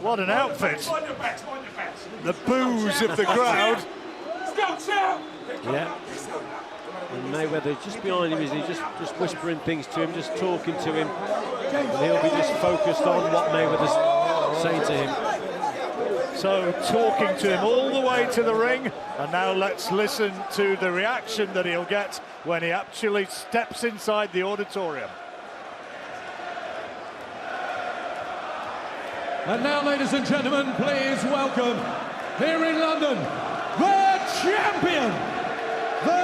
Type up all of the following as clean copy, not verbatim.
What an outfit. The boos of the crowd. Yeah. And Mayweather just behind him, is he just whispering things to him, just talking to him. And he'll be just focused on what Mayweather's saying to him. So talking to him all the way to the ring, and now let's listen to the reaction that he'll get when he actually steps inside the auditorium. And now, ladies and gentlemen, please welcome, here in London, the champion, the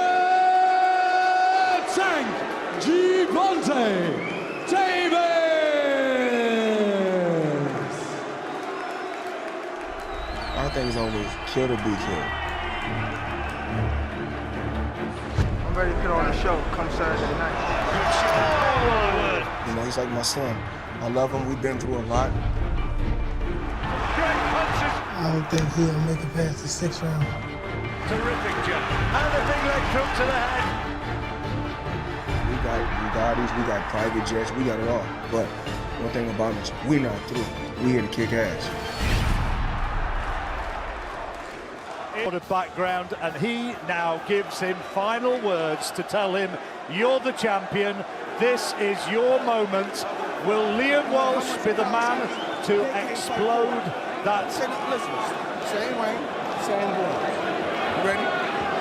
Tank, Gervonta Davis! Our thing is always kill to be killed. I'm ready to put on a show come Saturday night. You know, he's like my son. I love him. We've been through a lot. I don't think he'll make it past the 6th round. Terrific jump. And a big leg hook to the head. We got Bugattis, we got private jets, we got it all. But one thing about us, we're not through. We're here to kick ass. Background, and he now gives him final words to tell him, you're the champion, this is your moment. Will Liam Walsh be the man to explode that? Listen, same way, same way. You ready?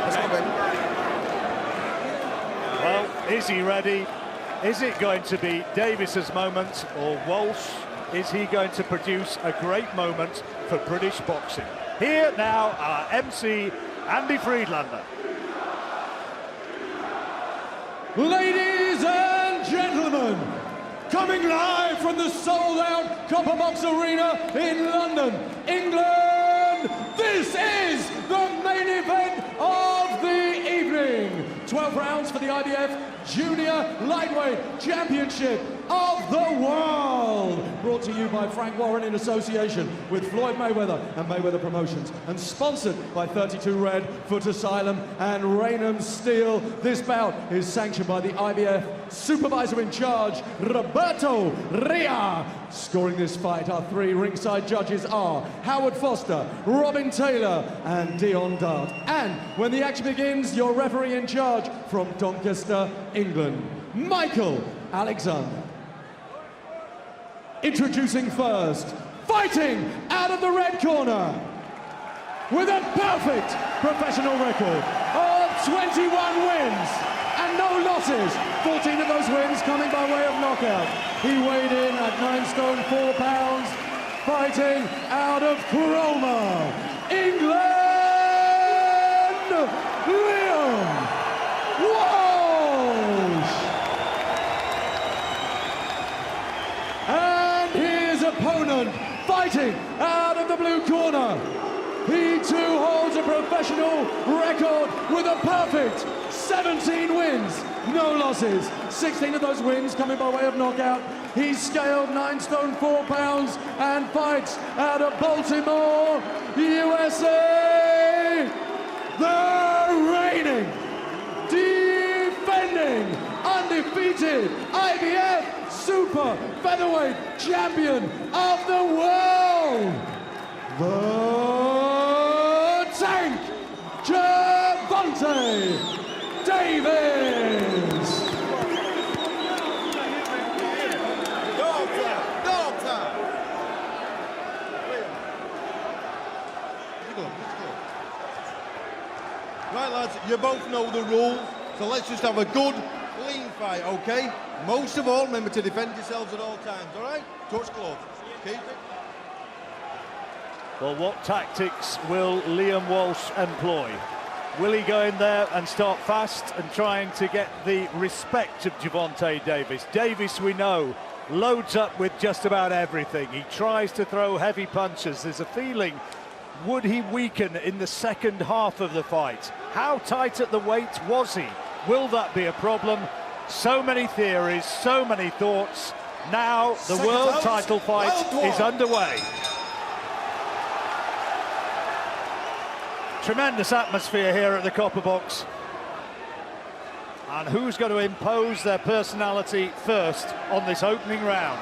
Let's go, baby. Well, is he ready? Is it going to be Davis's moment, or Walsh? Is he going to produce a great moment for British boxing? Here now, our MC, Andy Friedlander. Ladies and gentlemen, coming live from the sold-out Copper Box Arena in London, England, this is the main event of the evening. 12 rounds for the IBF Junior Lightweight Championship of the World. Brought to you by Frank Warren in association with Floyd Mayweather and Mayweather Promotions, and sponsored by 32 Red, Foot Asylum and Raynham Steel. This bout is sanctioned by the IBF supervisor in charge, Roberto Ria. Scoring this fight, our three ringside judges are Howard Foster, Robin Taylor and Dion Dart. And when the action begins, your referee in charge from Doncaster, England, Michael Alexander. Introducing first, fighting out of the red corner, with a perfect professional record of 21 wins and no losses, 14 of those wins coming by way of knockout. He weighed in at 9 stone 4 pounds, fighting out of Cromer, England, Liam Walsh. And his opponent, fighting out of the blue corner, he too holds a professional record with a perfect 17 wins, no losses, 16 of those wins coming by way of knockout. He's scaled 9 stone 4 pounds and fights out of Baltimore, USA, the reigning, defending, undefeated IBF Super Featherweight Champion of the world, the Tank, Gervonta Davis. Dog time. Right, lads, you both know the rules, so let's just have a good, clean fight, okay? Most of all, remember to defend yourselves at all times, all right? Touch gloves. Keep it. Well, what tactics will Liam Walsh employ? Will he go in there and start fast and trying to get the respect of Gervonta Davis? Davis, we know, loads up with just about everything. He tries to throw heavy punches. There's a feeling, would he weaken in the second half of the fight? How tight at the weight was he? Will that be a problem? So many theories, so many thoughts. Now the world title fight is underway. Tremendous atmosphere here at the Copper Box. And who's going to impose their personality first on this opening round?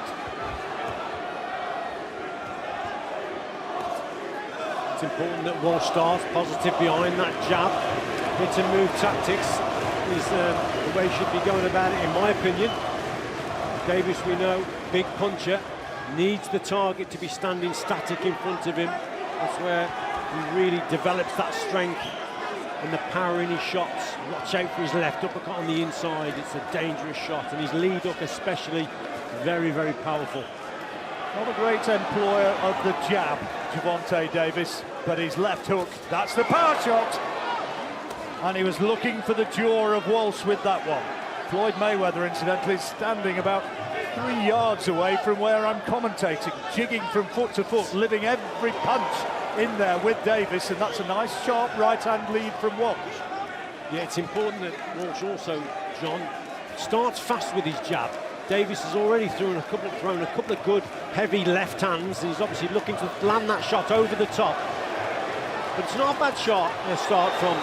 It's important that Walsh starts positive behind that jab. Hit and move tactics is the way he should be going about it, in my opinion. Davis, we know, big puncher, needs the target to be standing static in front of him. That's where he really develops that strength and the power in his shots. Watch out for his left uppercut on the inside. It's a dangerous shot, and his lead hook especially, very, very powerful. Not a great employer of the jab, Gervonta Davis, but his left hook, that's the power shot. And he was looking for the jaw of Walsh with that one. Floyd Mayweather, incidentally, is standing about 3 yards away from where I'm commentating, jigging from foot to foot, living every punch in there with Davis, and that's a nice sharp right-hand lead from Walsh. Yeah, it's important that Walsh also, John, starts fast with his jab. Davis has already thrown a couple of good heavy left hands, and he's obviously looking to land that shot over the top. But it's not a bad shot, start from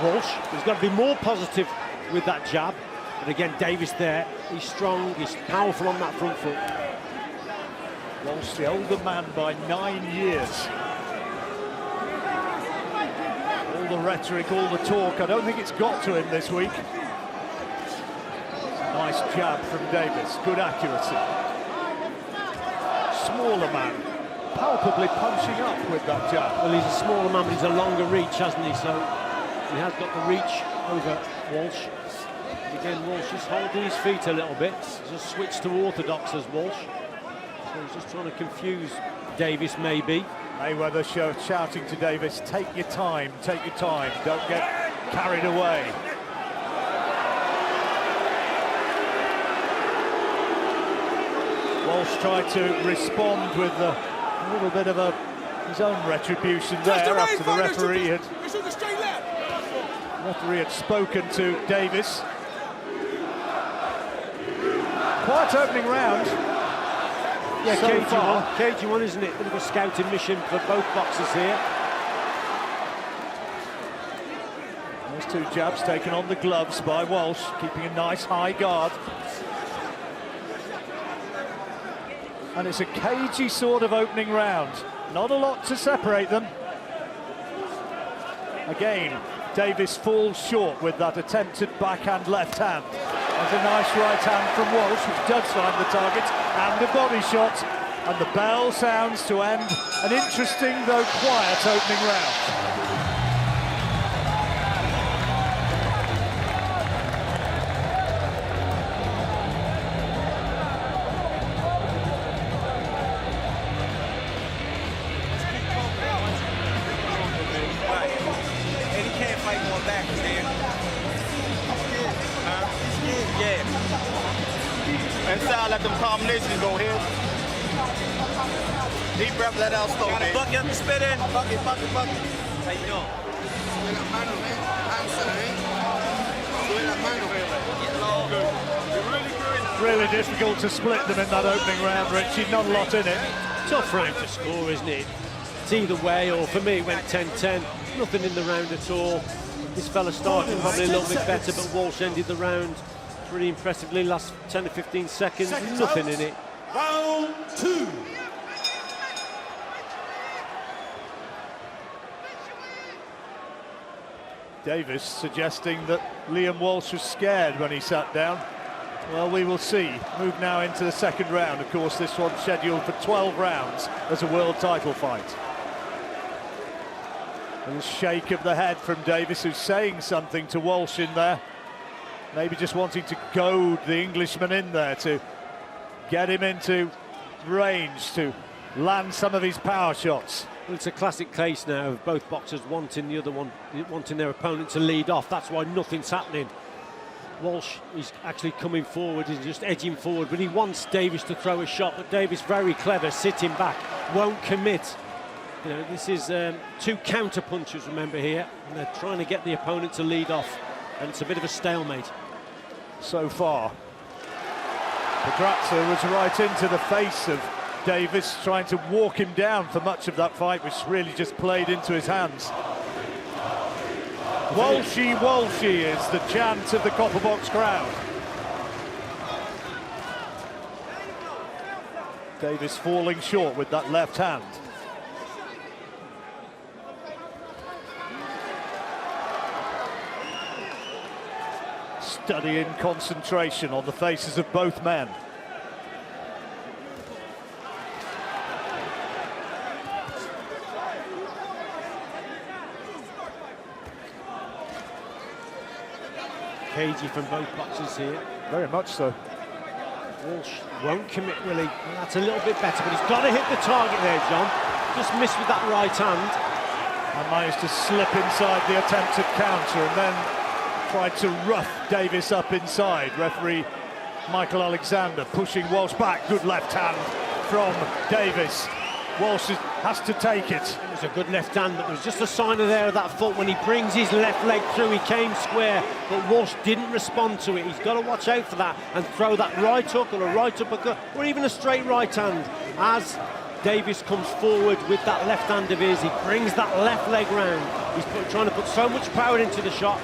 Walsh. He's got to be more positive with that jab. But again, Davis there, he's strong, he's powerful on that front foot. Walsh, the older man by 9 years. All the rhetoric, all the talk, I don't think it's got to him this week. Nice jab from Davis, good accuracy. Smaller man, palpably punching up with that jab. Well, he's a smaller man, but he's a longer reach, hasn't he? So he has got the reach over Walsh. Again, Walsh is holding his feet a little bit. He's just switched to orthodox as Walsh. So he's just trying to confuse Davis, maybe. Mayweather shouting to Davis, take your time, don't get carried away. Walsh tried to respond with a little bit of his own retribution there after the referee had spoken to Davis. Quiet opening round. Yeah, so cagey one, isn't it? Bit of a scouting mission for both boxers here. Those two jabs taken on the gloves by Walsh, keeping a nice high guard. And it's a cagey sort of opening round. Not a lot to separate them. Again, Davis falls short with that attempted backhand left hand. There's a nice right hand from Walsh, which does find the target, and a body shot. And the bell sounds to end an interesting, though quiet, opening round. Inside, let them combinations go here. Deep breath, let out slow, man. Bucket, spit in. Bucket. How you doing? Really difficult to split them in that opening round, Richie. Not a lot in it. Tough round to score, isn't it? It's either way, or for me, it went 10-10. Nothing in the round at all. This fella started probably a little bit better, but Walsh ended the round pretty impressively. Last 10 to 15 seconds, nothing in it. Round 2. Davis suggesting that Liam Walsh was scared when he sat down. Well, we will see. Move now into the second round. Of course, this one's scheduled for 12 rounds as a world title fight. And a shake of the head from Davis, who's saying something to Walsh in there. Maybe just wanting to goad the Englishman in there to get him into range to land some of his power shots. Well, it's a classic case now of both boxers wanting their opponent to lead off. That's why nothing's happening. Walsh is actually coming forward, he's just edging forward, but he wants Davis to throw a shot, but Davis, very clever, sitting back, won't commit. You know, this is two counter punches, remember, here, and they're trying to get the opponent to lead off, and it's a bit of a stalemate. So far, Pedraza was right into the face of Davis, trying to walk him down for much of that fight, which really just played into his hands. Walshy, Walshy is the chant of the Copper Box crowd. Davis falling short with that left hand. Studying concentration on the faces of both men. Cagey from both boxers here. Very much so. Walsh won't commit, will he? That's a little bit better, but he's got to hit the target there, John. Just missed with that right hand. And managed to slip inside the attempted counter and then tried to rough Davis up inside. Referee Michael Alexander pushing Walsh back. Good left hand from Davis. Walsh has to take it. It was a good left hand, but there was just a sign of that foot when he brings his left leg through. He came square, but Walsh didn't respond to it. He's got to watch out for that and throw that right hook or a right uppercut or even a straight right hand. As Davis comes forward with that left hand of his, he brings that left leg round. He's trying to put so much power into the shot,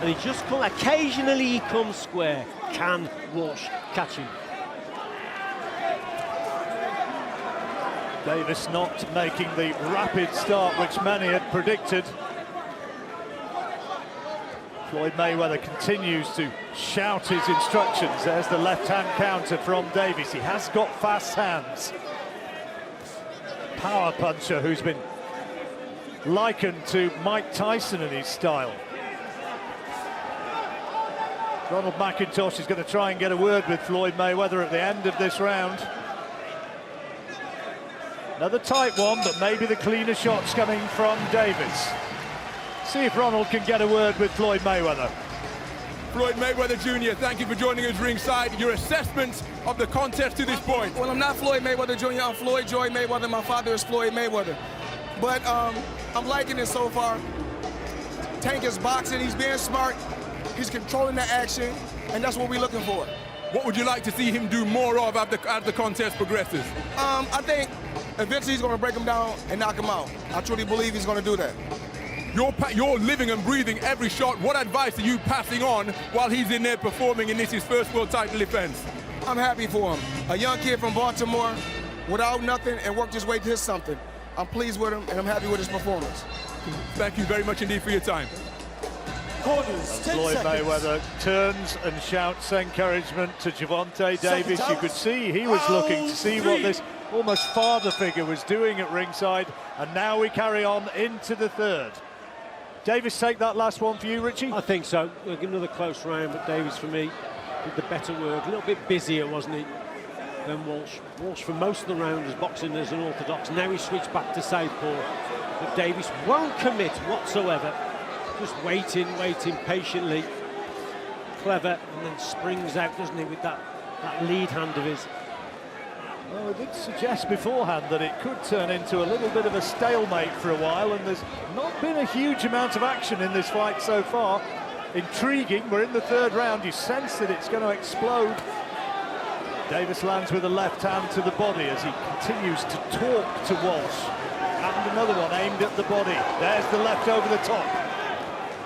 and he just comes, occasionally he comes square. Can Walsh catch him? Davis not making the rapid start which many had predicted. Floyd Mayweather continues to shout his instructions. There's the left-hand counter from Davis. He has got fast hands. Power puncher who's been likened to Mike Tyson in his style. Ronald McIntosh is going to try and get a word with Floyd Mayweather at the end of this round. Another tight one, but maybe the cleaner shots coming from Davis. See if Ronald can get a word with Floyd Mayweather. Floyd Mayweather Jr., thank you for joining us ringside. Your assessment of the contest to this point. Well, I'm not Floyd Mayweather Jr., I'm Floyd Joy Mayweather. My father is Floyd Mayweather. But I'm liking it so far. Tank is boxing, he's being smart, he's controlling the action, and that's what we're looking for. What would you like to see him do more of as the contest progresses? I think eventually he's going to break him down and knock him out. I truly believe he's going to do that. You're living and breathing every shot. What advice are you passing on while he's in there performing in his first world title defense? I'm happy for him. A young kid from Baltimore, without nothing, and worked his way to something. I'm pleased with him, and I'm happy with his performance. Thank you very much indeed for your time. Floyd Mayweather turns and shouts encouragement to Gervonta Davis. You could see he was looking to see what this almost father figure was doing at ringside, and now we carry on into the third. Davis take that last one for you, Richie? I think so. We'll give another close round, but Davis for me did the better work. A little bit busier, wasn't he, than Walsh. Walsh for most of the round was boxing as an orthodox. Now he switched back to southpaw, but Davis won't commit whatsoever. Just waiting patiently. Clever, and then springs out, doesn't he, with that lead hand of his. Well, I did suggest beforehand that it could turn into a little bit of a stalemate for a while, and there's not been a huge amount of action in this fight so far. Intriguing, we're in the third round, you sense that it's going to explode. Davis lands with a left hand to the body as he continues to talk to Walsh. And another one aimed at the body. There's the left over the top.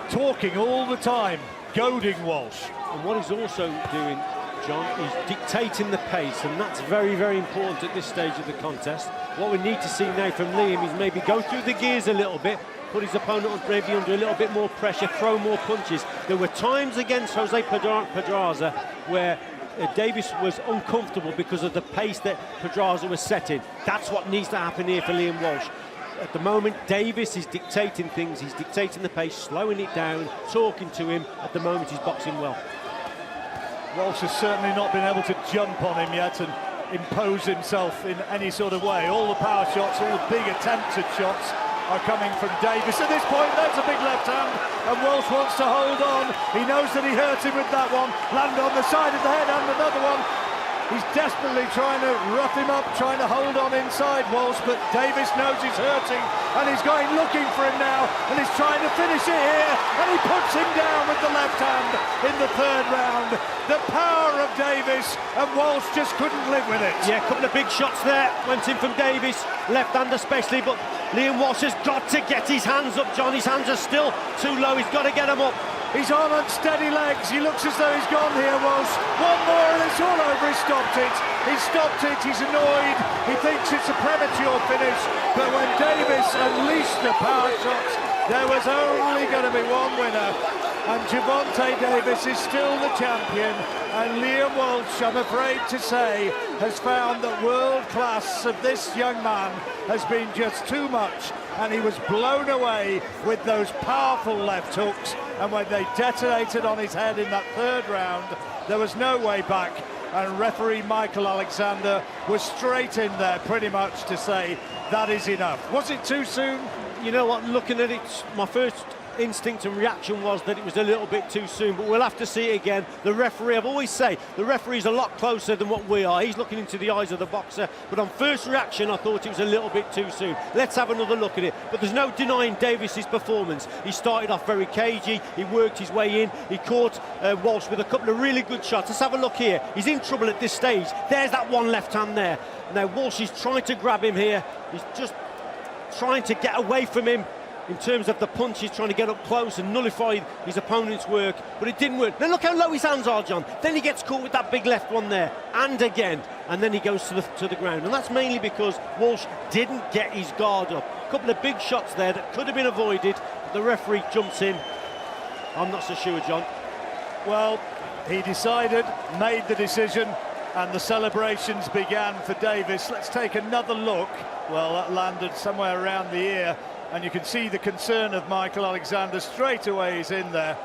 Talking all the time, goading Walsh. And what he's also doing, John, is dictating the pace, and that's very, very important at this stage of the contest. What we need to see now from Liam is maybe go through the gears a little bit, put his opponent maybe under a little bit more pressure, throw more punches. There were times against Jose Pedraza where Davis was uncomfortable because of the pace that Pedraza was setting. That's what needs to happen here for Liam Walsh. At the moment, Davis is dictating things. He's dictating the pace, slowing it down, talking to him. At the moment, he's boxing well. Walsh has certainly not been able to jump on him yet and impose himself in any sort of way. All the power shots, all the big attempted shots are coming from Davis. At this point, there's a big left hand, and Walsh wants to hold on. He knows that he hurt him with that one. Land on the side of the head and another one. He's desperately trying to rough him up, trying to hold on inside Walsh, but Davis knows he's hurting, and he's going looking for him now, and he's trying to finish it here, and he puts him down with the left hand in the third round. The power of Davis, and Walsh just couldn't live with it. Yeah, a couple of big shots there, went in from Davis, left hand especially, but Liam Walsh has got to get his hands up, John. His hands are still too low, he's got to get them up. He's on unsteady legs. He looks as though he's gone here, Walsh. One more and it's all over. He stopped it. He stopped it. He's annoyed. He thinks it's a premature finish. But when Davis unleashed the power shots, There was only going to be one winner, and Gervonta Davis is still the champion, and Liam Walsh, I'm afraid to say, has found that world class of this young man has been just too much, and he was blown away with those powerful left hooks, and when they detonated on his head in that third round, there was no way back, and referee Michael Alexander was straight in there pretty much to say that is enough. Was it too soon? You know what, looking at it, my first instinct and reaction was that it was a little bit too soon, but we'll have to see it again. The referee, I've always say, the referee's a lot closer than what we are. He's looking into the eyes of the boxer, but on first reaction, I thought it was a little bit too soon. Let's have another look at it. But there's no denying Davis's performance. He started off very cagey, he worked his way in, he caught Walsh with a couple of really good shots. Let's have a look here. He's in trouble at this stage. There's that one left hand there. Now Walsh is trying to grab him here. He's just trying to get away from him. In terms of the punch, he's trying to get up close and nullify his opponent's work, but it didn't work. Now look how low his hands are, John. Then he gets caught with that big left one there, and again, and then he goes to the ground. And that's mainly because Walsh didn't get his guard up. A couple of big shots there that could have been avoided. The referee jumps in. I'm not so sure, John. Well, he decided, made the decision, and the celebrations began for Davis. Let's take another look. Well, that landed somewhere around the ear, and you can see the concern of Michael Alexander. Straight away he's in there.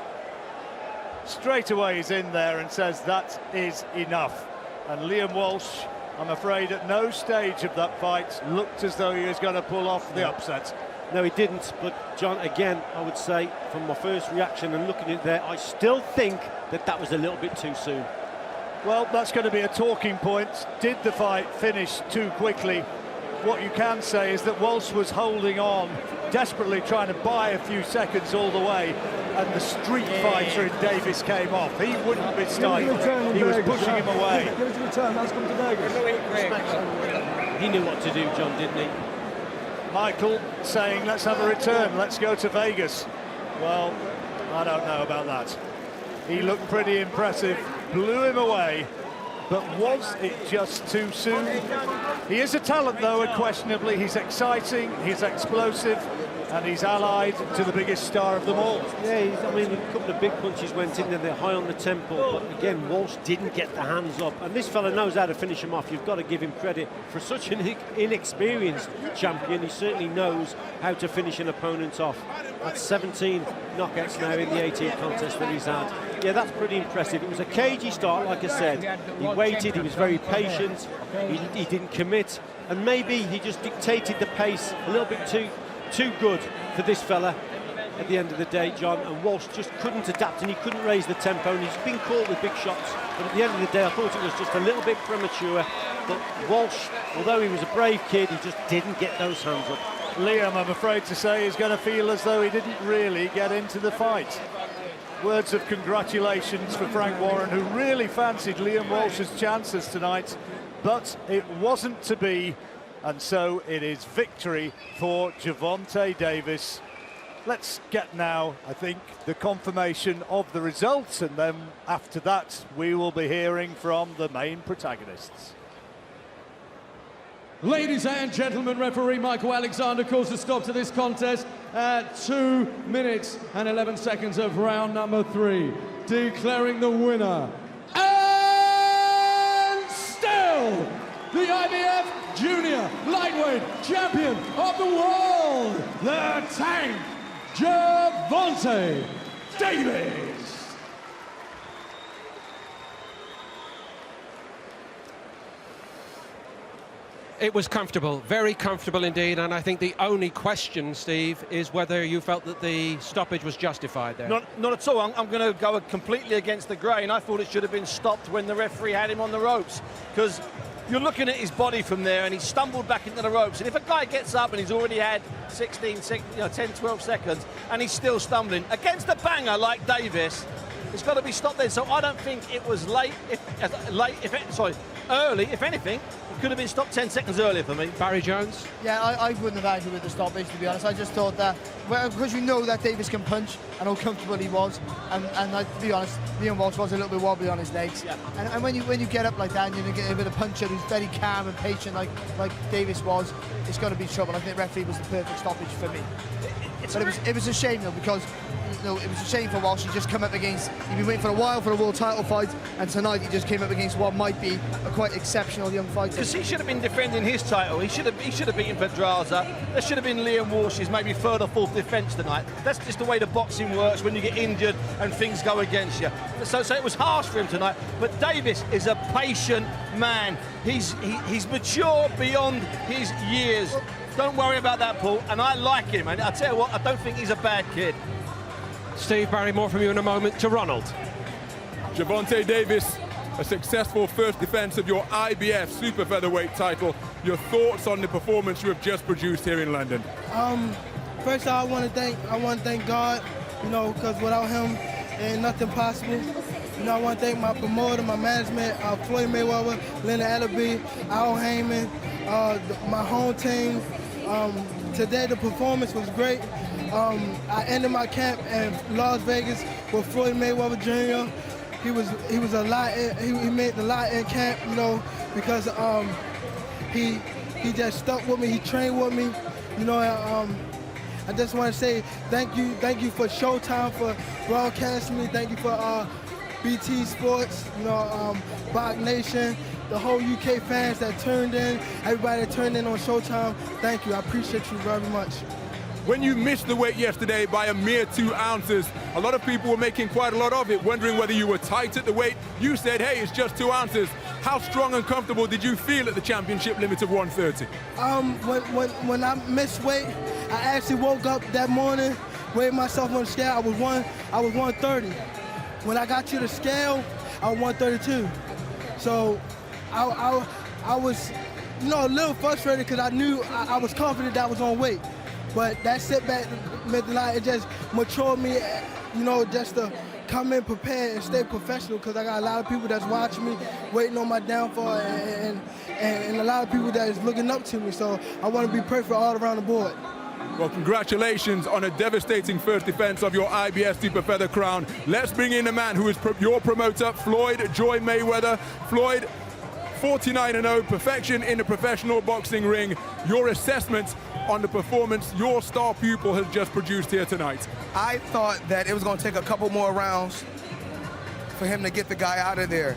Straight away he's in there and says that is enough. And Liam Walsh, I'm afraid at no stage of that fight looked as though he was going to pull off the upset. No, he didn't, but John, again, I would say from my first reaction and looking at it there, I still think that was a little bit too soon. Well, that's going to be a talking point. Did the fight finish too quickly? What you can say is that Walsh was holding on, desperately trying to buy a few seconds all the way, and the street fighter in Davis came off. He wouldn't be stifled. He was pushing him away. Give it to return, let's come to Vegas. He knew what to do, John, didn't he? Michael saying, let's have a return, let's go to Vegas. Well, I don't know about that. He looked pretty impressive, blew him away. But was it just too soon? He is a talent, though, unquestionably. He's exciting, he's explosive, and he's allied to the biggest star of them all. Yeah, I mean, a couple of big punches went in there, they're high on the tempo, but again, Walsh didn't get the hands up, and this fella knows how to finish him off. You've got to give him credit for such an inexperienced champion. He certainly knows how to finish an opponent off. That's 17 knockouts now in the 18 contests that he's had. Yeah, that's pretty impressive. It was a cagey start, like I said. He waited, he was very patient, he didn't commit, and maybe he just dictated the pace a little bit too good for this fella at the end of the day, John, and Walsh just couldn't adapt and he couldn't raise the tempo, and he's been caught with big shots, but at the end of the day I thought it was just a little bit premature. But Walsh, although he was a brave kid, he just didn't get those hands up. Liam, I'm afraid to say, is going to feel as though he didn't really get into the fight. Words of congratulations for Frank Warren, who really fancied Liam Walsh's chances tonight, but it wasn't to be, and so it is victory for Gervonta Davis. Let's get now, I think, the confirmation of the results, and then after that we will be hearing from the main protagonists. Ladies and gentlemen, referee Michael Alexander calls a stop to this contest at 2 minutes and 11 seconds of round number 3, declaring the winner. And still, the IBF Junior Lightweight Champion of the World, the Tank, Gervonta Davis. It was comfortable, very comfortable indeed, and I think the only question, Steve, is whether you felt that the stoppage was justified there. Not at all. I'm going to go completely against the grain. I thought it should have been stopped when the referee had him on the ropes, because you're looking at his body from there and he stumbled back into the ropes, and if a guy gets up and he's already had 10, 12 seconds and he's still stumbling against a banger like Davis, it's got to be stopped there. So I don't think it was late. early. If anything, it could have been stopped 10 seconds earlier for me. Barry Jones? Yeah, I wouldn't have argued with the stoppage, to be honest. I just thought that, well, because you know that Davis can punch and how comfortable he was, and to be honest, Liam Walsh was a little bit wobbly on his legs. Yeah. And when you get up like that and you get a bit of puncher who's very calm and patient like Davis was, it's going to be trouble. I think the referee was the perfect stoppage for me. But it was a shame though, because it was a shame for Walsh. He just come up against, he'd been waiting for a while for a world title fight, and tonight he just came up against what might be a quite exceptional young fighter. Because he should have been defending his title. He should have beaten Pedraza. That should have been Liam Walsh's maybe third or fourth defence tonight. That's just the way the boxing works when you get injured and things go against you. So it was harsh for him tonight. But Davis is a patient man. He's mature beyond his years. Don't worry about that, Paul. And I like him. And I tell you what, I don't think he's a bad kid. Steve, Barry, more from you in a moment. To Ronald. Gervonta Davis, a successful first defence of your IBF super featherweight title. Your thoughts on the performance you have just produced here in London? First of all, I want to thank God, you know, because without him, ain't nothing possible. You know, I want to thank my promoter, my management, Floyd Mayweather, Leonard Ellerby, Al Heyman, my home team. Today the performance was great. I ended my camp in Las Vegas with Floyd Mayweather Jr. He was a lot. He made a lot in camp, you know, because he just stuck with me. He trained with me, you know. I just want to say thank you for Showtime for broadcasting me. Thank you for BT Sports, you know, Bach Nation, the whole UK fans that turned in, everybody that turned in on Showtime. Thank you. I appreciate you very much. When you missed the weight yesterday by a mere 2 ounces, a lot of people were making quite a lot of it, wondering whether you were tight at the weight. You said, hey, it's just 2 ounces. How strong and comfortable did you feel at the championship limit of 130? When I missed weight, I actually woke up that morning, weighed myself on the scale. I was 130. When I got to the scale, I was 132. So I was, you know, a little frustrated because I knew I was confident that I was on weight. But that setback meant a lot. It just matured me, you know, just to come in prepared and stay professional, because I got a lot of people that's watching me, waiting on my downfall, and a lot of people that is looking up to me. So I want to be perfect all around the board. Well, congratulations on a devastating first defense of your IBS Super Feather crown. Let's bring in the man who is your promoter, Floyd Joy Mayweather. Floyd, 49-0, perfection in the professional boxing ring. Your assessment on the performance your star pupil has just produced here tonight? I thought that it was going to take a couple more rounds for him to get the guy out of there.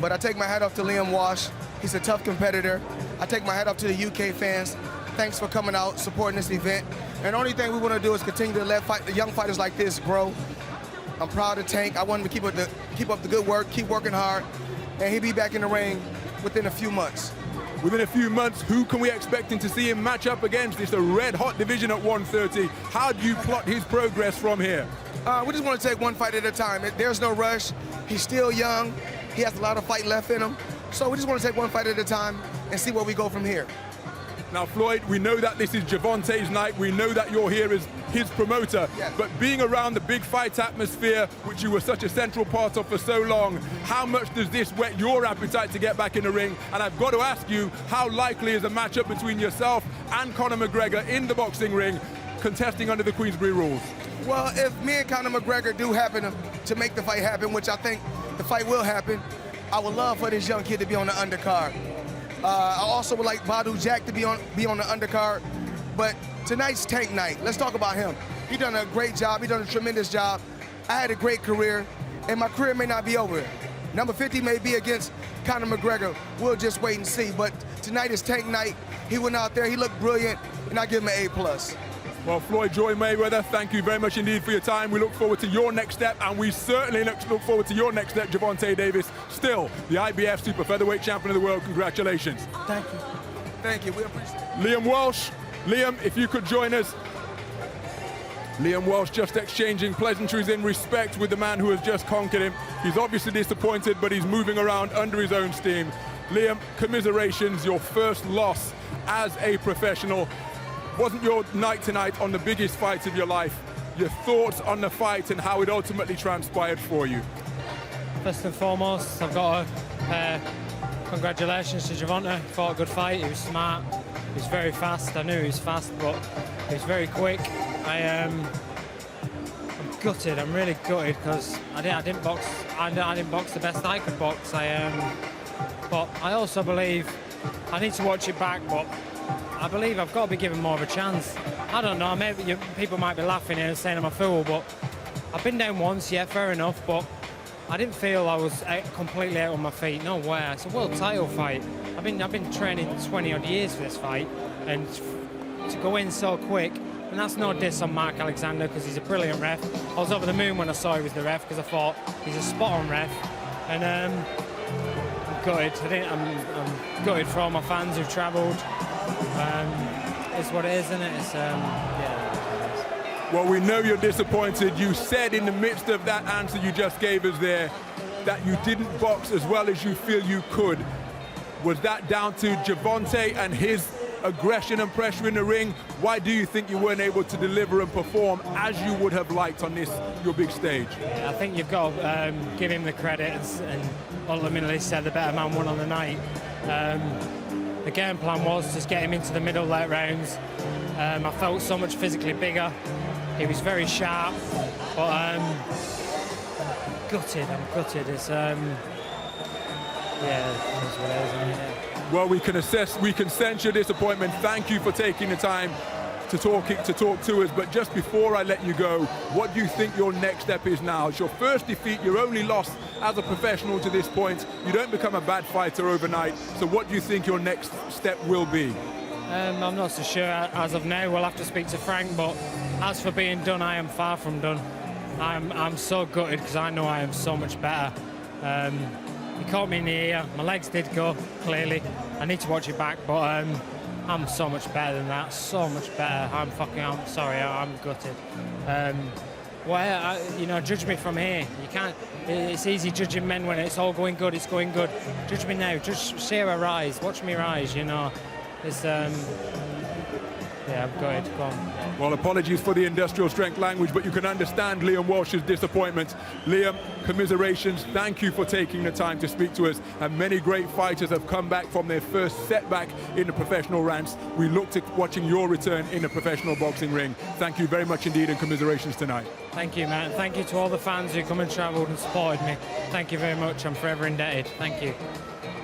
But I take my hat off to Liam Walsh. He's a tough competitor. I take my hat off to the UK fans. Thanks for coming out, supporting this event. And the only thing we want to do is continue to let young fighters like this grow. I'm proud of Tank. I want him to keep up the good work, keep working hard, and he'll be back in the ring within a few months. Within a few months, who can we expect to see him match up against? It's a red-hot division at 130. How do you plot his progress from here? We just want to take one fight at a time. There's no rush. He's still young. He has a lot of fight left in him. So we just want to take one fight at a time and see where we go from here. Now, Floyd, we know that this is Gervonta's night. We know that you're here as his promoter. Yes. But being around the big fight atmosphere, which you were such a central part of for so long, how much does this whet your appetite to get back in the ring? And I've got to ask you, how likely is a matchup between yourself and Conor McGregor in the boxing ring, contesting under the Queensberry rules? Well, if me and Conor McGregor do happen to make the fight happen, which I think the fight will happen, I would love for this young kid to be on the undercard. I also would like Badu Jack to be on the undercard. But tonight's Tank night. Let's talk about him. He done a great job. He done a tremendous job. I had a great career, and my career may not be over. Number 50 may be against Conor McGregor. We'll just wait and see. But tonight is Tank night. He went out there. He looked brilliant, and I give him an A+. Well, Floyd Joy Mayweather, thank you very much indeed for your time. We look forward to your next step, and we certainly look forward to your next step, Gervonta Davis, still the IBF Super Featherweight Champion of the World. Congratulations. Thank you. Thank you. We appreciate it. Liam Walsh. Liam, if you could join us. Liam Walsh just exchanging pleasantries in respect with the man who has just conquered him. He's obviously disappointed, but he's moving around under his own steam. Liam, commiserations, your first loss as a professional. Wasn't your night tonight on the biggest fight of your life. Your thoughts on the fight and how it ultimately transpired for you? First and foremost, I've got to Congratulations to Gervonta. Fought a good fight. He was smart. He was very fast. I knew he was fast, but he was very quick. I'm gutted. I'm really gutted because I didn't box. I didn't box the best I could box. But I also believe I need to watch it back. But I believe I've got to be given more of a chance. I don't know. Maybe people might be laughing here and saying I'm a fool, but I've been down once. Yeah, fair enough. But I didn't feel I was completely out on my feet. No way. It's a world title fight. I've been training 20 odd years for this fight, and to go in so quick. And that's no diss on Mark Alexander because he's a brilliant ref. I was over the moon when I saw he was the ref because I thought he's a spot-on ref. And I'm gutted. I'm gutted for all my fans who've travelled. It's what it is, isn't it? It's yeah. Well, we know you're disappointed. You said in the midst of that answer you just gave us there that you didn't box as well as you feel you could. Was that down to Gervonta and his aggression and pressure in the ring? Why do you think you weren't able to deliver and perform as you would have liked on this, your big stage? Yeah, I think you've got to give him the credit and ultimately said the better man won on the night. The game plan was just get him into the middle late rounds. I felt so much physically bigger. He was very sharp, but I'm gutted. It's yeah, that's what it is. I mean, well, we can sense your disappointment. Thank you for taking the time to talk to us. But just before I let you go, what do you think your next step is now? It's your first defeat. You're only lost as a professional to this point. You don't become a bad fighter overnight. So what do you think your next step will be? I'm not so sure as of now. We'll have to speak to Frank. But as for being done, I am far from done. I'm so gutted because I know I am so much better. He caught me in the ear. My legs did go, clearly. I need to watch it back, but I'm so much better than that. So much better. I'm sorry, I'm gutted. Well, judge me from here. You can't. It's easy judging men when it's all going good. It's going good. Judge me now. Just see how I rise. Watch me rise. It's yeah, I'm gutted. Go on. Well, apologies for the industrial strength language, but you can understand Liam Walsh's disappointment. Liam, commiserations. Thank you for taking the time to speak to us. And many great fighters have come back from their first setback in the professional ranks. We look to watching your return in the professional boxing ring. Thank you very much indeed, and commiserations tonight. Thank you, man. Thank you to all the fans who come and travelled and supported me. Thank you very much. I'm forever indebted. Thank you.